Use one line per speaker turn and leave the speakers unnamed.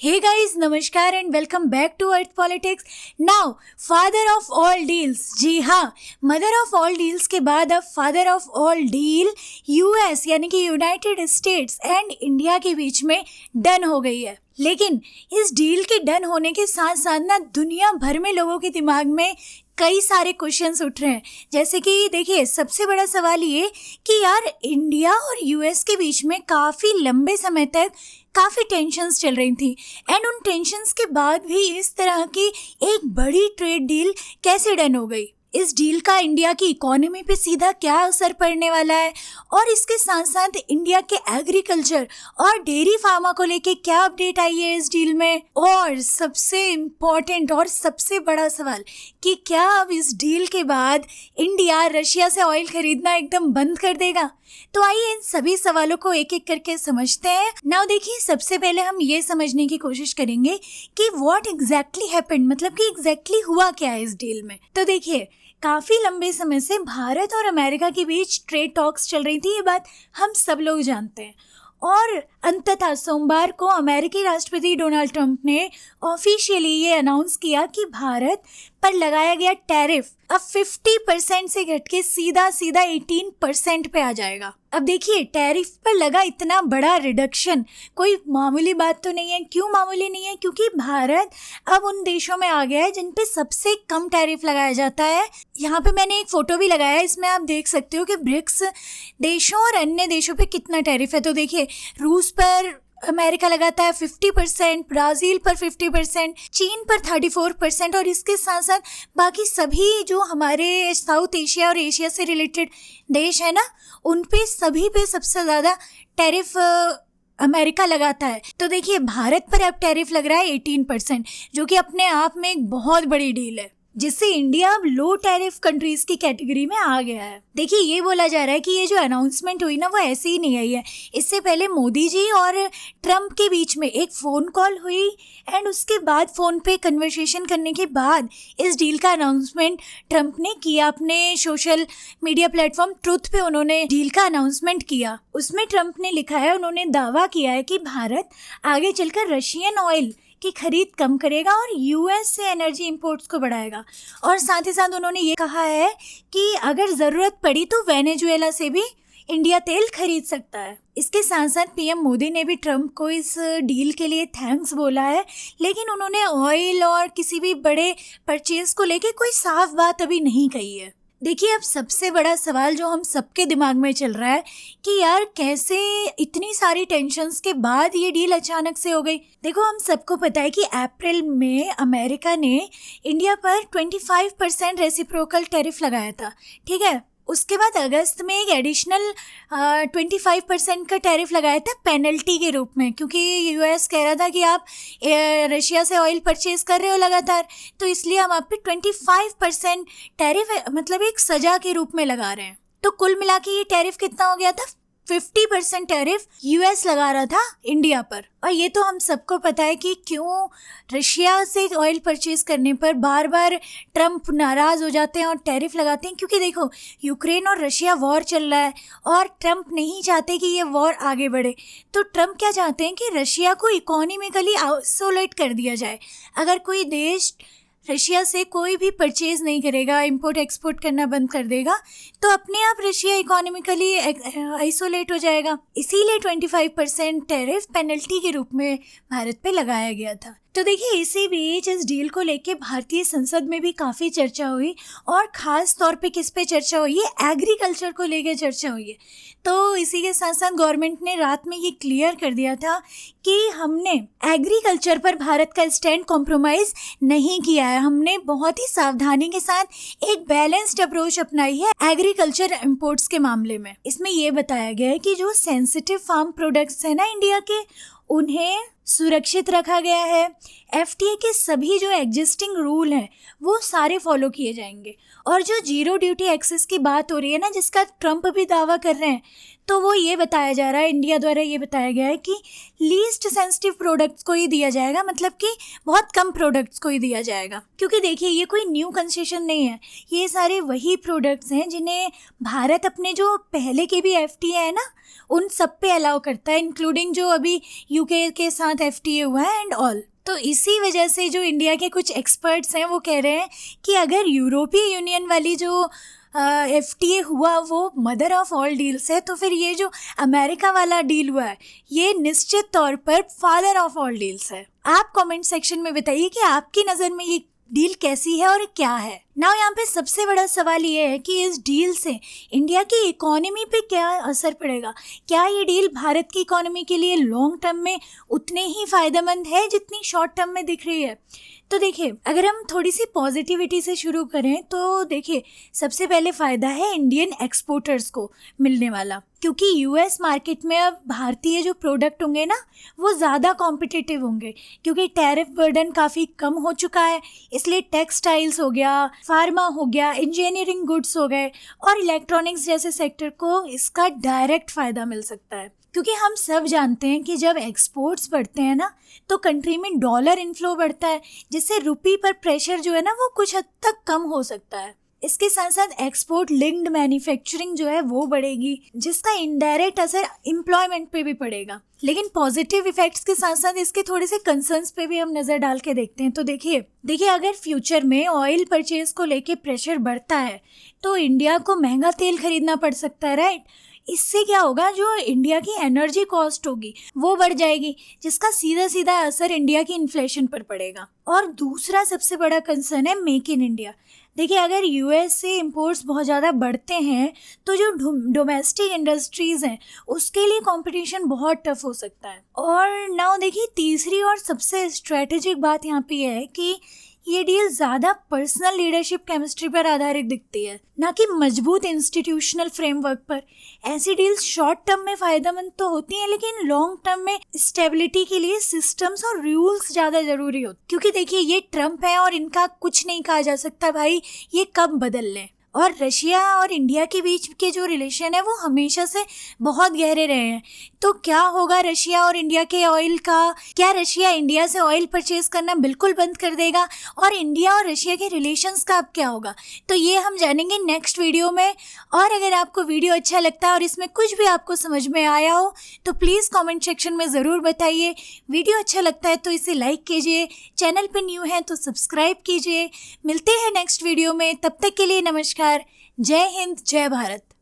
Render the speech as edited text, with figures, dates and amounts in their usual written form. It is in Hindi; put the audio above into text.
Hey guys, नमस्कार and welcome back to Earth Politics. Now, father of all deals. जी हाँ, mother of all deals के बाद अब father of all deal US यानी कि यूनाइटेड स्टेट्स एंड इंडिया के बीच में डन हो गई है। लेकिन इस डील के डन होने के साथ साथ ना दुनिया भर में लोगों के दिमाग में कई सारे क्वेश्चंस उठ रहे हैं। जैसे कि देखिए, सबसे बड़ा सवाल ये कि यार इंडिया और यूएस के बीच में काफ़ी लंबे समय तक काफ़ी टेंशन्स चल रही थी एंड उन टेंशन्स के बाद भी इस तरह की एक बड़ी ट्रेड डील कैसे डन हो गई। इस डील का इंडिया की इकोनॉमी पे सीधा क्या असर पड़ने वाला है और इसके साथ साथ इंडिया के एग्रीकल्चर और डेयरी फार्मा को लेके क्या अपडेट आई है इस डील में। और सबसे इम्पोर्टेंट और सबसे बड़ा सवाल कि क्या अब इस डील के बाद इंडिया रशिया से ऑयल खरीदना एकदम बंद कर देगा। तो आइए इन सभी सवालों को एक एक करके समझते हैं। नाउ देखिए, सबसे पहले हम ये समझने की कोशिश करेंगे कि व्हाट एग्जैक्टली हैपेंड, मतलब कि एग्जैक्टली हुआ क्या है इस डील में। तो देखिए, काफ़ी लंबे समय से भारत और अमेरिका के बीच ट्रेड टॉक्स चल रही थी, ये बात हम सब लोग जानते हैं। और अंततः सोमवार को अमेरिकी राष्ट्रपति डोनाल्ड ट्रंप ने ऑफिशियली ये अनाउंस किया कि भारत पर लगाया गया टैरिफ अब 50% से घट के सीधा 18% पे आ जाएगा। अब देखिए, टैरिफ पर लगा इतना बड़ा रिडक्शन कोई मामूली बात तो नहीं है। क्यों मामूली नहीं है? क्योंकि भारत अब उन देशों में आ गया है जिन पे सबसे कम टैरिफ लगाया जाता है। यहाँ पे मैंने एक फोटो भी लगाया है, इसमें आप देख सकते हो कि ब्रिक्स देशों और अन्य देशों पे कितना टैरिफ है। तो देखिए, रूस पर अमेरिका लगाता है 50%, ब्राज़ील पर 50%, चीन पर 34% और इसके साथ साथ बाकी सभी जो हमारे साउथ एशिया और एशिया से रिलेटेड देश है ना, उन पे सभी पे सबसे ज़्यादा टैरिफ अमेरिका लगाता है। तो देखिए, भारत पर अब टैरिफ लग रहा है 18%, जो कि अपने आप में एक बहुत बड़ी डील है, जिससे इंडिया अब लो टैरिफ कंट्रीज की कैटेगरी में आ गया है। देखिए, ये बोला जा रहा है कि ये जो अनाउंसमेंट हुई ना, वो ऐसे ही नहीं आई है। इससे पहले मोदी जी और ट्रंप के बीच में एक फ़ोन कॉल हुई एंड उसके बाद फ़ोन पे कन्वर्सेशन करने के बाद इस डील का अनाउंसमेंट ट्रंप ने किया। अपने सोशल मीडिया प्लेटफॉर्म ट्रुथ पे उन्होंने डील का अनाउंसमेंट किया। उसमें ट्रंप ने लिखा है, उन्होंने दावा किया है कि भारत आगे चलकर रशियन ऑयल की खरीद कम करेगा और यूएस से एनर्जी इंपोर्ट्स को बढ़ाएगा। और साथ ही साथ उन्होंने ये कहा है कि अगर ज़रूरत पड़ी तो वेनेजुएला से भी इंडिया तेल खरीद सकता है। इसके साथ साथ पीएम मोदी ने भी ट्रंप को इस डील के लिए थैंक्स बोला है, लेकिन उन्होंने ऑयल और किसी भी बड़े परचेज को लेके कोई साफ बात अभी नहीं कही है। देखिए, अब सबसे बड़ा सवाल जो हम सबके दिमाग में चल रहा है कि यार कैसे इतनी सारी टेंशन्स के बाद ये डील अचानक से हो गई। देखो, हम सबको पता है कि अप्रैल में अमेरिका ने इंडिया पर 25% रेसिप्रोकल टैरिफ लगाया था, ठीक है। उसके बाद अगस्त में एक एडिशनल 25% का टैरिफ लगाया था पेनल्टी के रूप में, क्योंकि यूएस कह रहा था कि आप रशिया से ऑयल परचेज कर रहे हो लगातार, तो इसलिए हम आप पे 25% टैरिफ मतलब एक सज़ा के रूप में लगा रहे हैं। तो कुल मिला के ये टैरिफ कितना हो गया था? 50% टैरिफ यूएस लगा रहा था इंडिया पर। और ये तो हम सबको पता है कि क्यों रशिया से ऑयल परचेज करने पर बार बार ट्रंप नाराज़ हो जाते हैं और टैरिफ लगाते हैं। क्योंकि देखो, यूक्रेन और रशिया वॉर चल रहा है और ट्रंप नहीं चाहते कि ये वॉर आगे बढ़े। तो ट्रंप क्या चाहते हैं कि रशिया को इकोनॉमिकली आइसोलेट कर दिया जाए। अगर कोई देश रशिया से कोई भी परचेज नहीं करेगा, इंपोर्ट एक्सपोर्ट करना बंद कर देगा, तो अपने आप रशिया इकोनॉमिकली आइसोलेट हो जाएगा। इसीलिए 25% टैरिफ पेनल्टी के रूप में भारत पे लगाया गया था। तो देखिए, इसी बीच इस डील को लेके भारतीय संसद में भी काफ़ी चर्चा हुई और ख़ास तौर पे किस पे चर्चा हुई है? एग्रीकल्चर को लेके चर्चा हुई है। तो इसी के साथ साथ गवर्नमेंट ने रात में ये क्लियर कर दिया था कि हमने एग्रीकल्चर पर भारत का स्टैंड कॉम्प्रोमाइज़ नहीं किया है। हमने बहुत ही सावधानी के साथ एक बैलेंस्ड अप्रोच अपनाई है एग्रीकल्चर इंपोर्ट्स के मामले में। इसमें ये बताया गया है कि जो सेंसिटिव फार्म प्रोडक्ट्स हैं ना इंडिया के, उन्हें सुरक्षित रखा गया है। एफटीए के सभी जो एग्जिस्टिंग रूल हैं वो सारे फॉलो किए जाएंगे। और जो जीरो ड्यूटी एक्सेस की बात हो रही है ना, जिसका ट्रंप भी दावा कर रहे हैं, तो वो ये बताया जा रहा है, इंडिया द्वारा ये बताया गया है कि लीस्ट सेंसिटिव प्रोडक्ट्स को ही दिया जाएगा, मतलब कि बहुत कम प्रोडक्ट्स को ही दिया जाएगा। क्योंकि देखिए ये कोई न्यू कंसेशन नहीं है, ये सारे वही प्रोडक्ट्स हैं जिन्हें भारत अपने जो पहले के भी FTA है ना उन सब पे अलाउ करता है, इंक्लूडिंग जो अभी UK के साथ FTA हुआ है एंड ऑल। तो इसी वजह से जो इंडिया के कुछ एक्सपर्ट्स हैं वो कह रहे हैं कि अगर यूरोपीय यूनियन वाली जो FTA हुआ वो मदर ऑफ ऑल डील्स है, तो फिर ये जो अमेरिका वाला डील हुआ है ये निश्चित तौर पर फादर ऑफ ऑल डील्स है। आप कमेंट सेक्शन में बताइए कि आपकी नज़र में ये डील कैसी है और क्या है। नाउ यहाँ पे सबसे बड़ा सवाल ये है कि इस डील से इंडिया की इकोनॉमी पे क्या असर पड़ेगा। क्या ये डील भारत की इकोनॉमी के लिए लॉन्ग टर्म में उतने ही फ़ायदेमंद है जितनी शॉर्ट टर्म में दिख रही है। तो देखिए अगर हम थोड़ी सी पॉजिटिविटी से शुरू करें तो देखिए सबसे पहले फ़ायदा है इंडियन एक्सपोर्टर्स को मिलने वाला, क्योंकि US मार्केट में अब भारतीय जो प्रोडक्ट होंगे ना वो ज़्यादा कॉम्पिटिटिव होंगे, क्योंकि टैरिफ बर्डन काफ़ी कम हो चुका है। इसलिए टेक्सटाइल्स हो गया, फार्मा हो गया, इंजीनियरिंग गुड्स हो गए और इलेक्ट्रॉनिक्स जैसे सेक्टर को इसका डायरेक्ट फ़ायदा मिल सकता है। क्योंकि हम सब जानते हैं कि जब एक्सपोर्ट्स बढ़ते हैं ना तो कंट्री में डॉलर इनफ्लो बढ़ता है, जिससे रुपी पर प्रेशर जो है ना वो कुछ हद तक कम हो सकता है। इसके साथ साथ एक्सपोर्ट लिंक्ड मैन्युफैक्चरिंग जो है वो बढ़ेगी, जिसका इनडायरेक्ट असर एम्प्लॉयमेंट पे भी पड़ेगा। लेकिन पॉजिटिव इफेक्ट्स के साथ साथ इसके थोड़े से कंसर्न्स पे भी हम नज़र डाल के देखते हैं। तो देखिए अगर फ्यूचर में ऑयल परचेज को लेके प्रेशर बढ़ता है तो इंडिया को महंगा तेल खरीदना पड़ सकता है, राइट। इससे क्या होगा, जो इंडिया की एनर्जी कॉस्ट होगी वो बढ़ जाएगी, जिसका सीधा सीधा असर इंडिया की इन्फ्लेशन पर पड़ेगा। और दूसरा सबसे बड़ा कंसर्न है मेक इन इंडिया। देखिए अगर US से इंपोर्ट्स बहुत ज़्यादा बढ़ते हैं तो जो डोमेस्टिक इंडस्ट्रीज़ हैं उसके लिए कंपटीशन बहुत टफ हो सकता है। और नाउ देखिए तीसरी और सबसे स्ट्रेटेजिक बात यहाँ पे है कि ये डील ज़्यादा पर्सनल लीडरशिप केमिस्ट्री पर आधारित दिखती है, ना कि मजबूत इंस्टीट्यूशनल फ्रेमवर्क पर। ऐसी डील्स शॉर्ट टर्म में फ़ायदेमंद तो होती हैं, लेकिन लॉन्ग टर्म में स्टेबिलिटी के लिए सिस्टम्स और रूल्स ज़्यादा ज़रूरी होते। क्योंकि देखिए ये ट्रम्प है और इनका कुछ नहीं कहा जा सकता भाई ये कब बदल लें। और रशिया और इंडिया के बीच के जो रिलेशन है वो हमेशा से बहुत गहरे रहे हैं। तो क्या होगा रशिया और इंडिया के ऑयल का? क्या रशिया इंडिया से ऑयल परचेज करना बिल्कुल बंद कर देगा? और इंडिया और रशिया के रिलेशंस का अब क्या होगा? तो ये हम जानेंगे नेक्स्ट वीडियो में। और अगर आपको वीडियो अच्छा लगता है और इसमें कुछ भी आपको समझ में आया हो तो प्लीज़ कमेंट सेक्शन में ज़रूर बताइए। वीडियो अच्छा लगता है तो इसे लाइक कीजिए, चैनल पर न्यू है तो सब्सक्राइब कीजिए। मिलते हैं नेक्स्ट वीडियो में, तब तक के लिए नमस्कार। जय हिंद, जय भारत।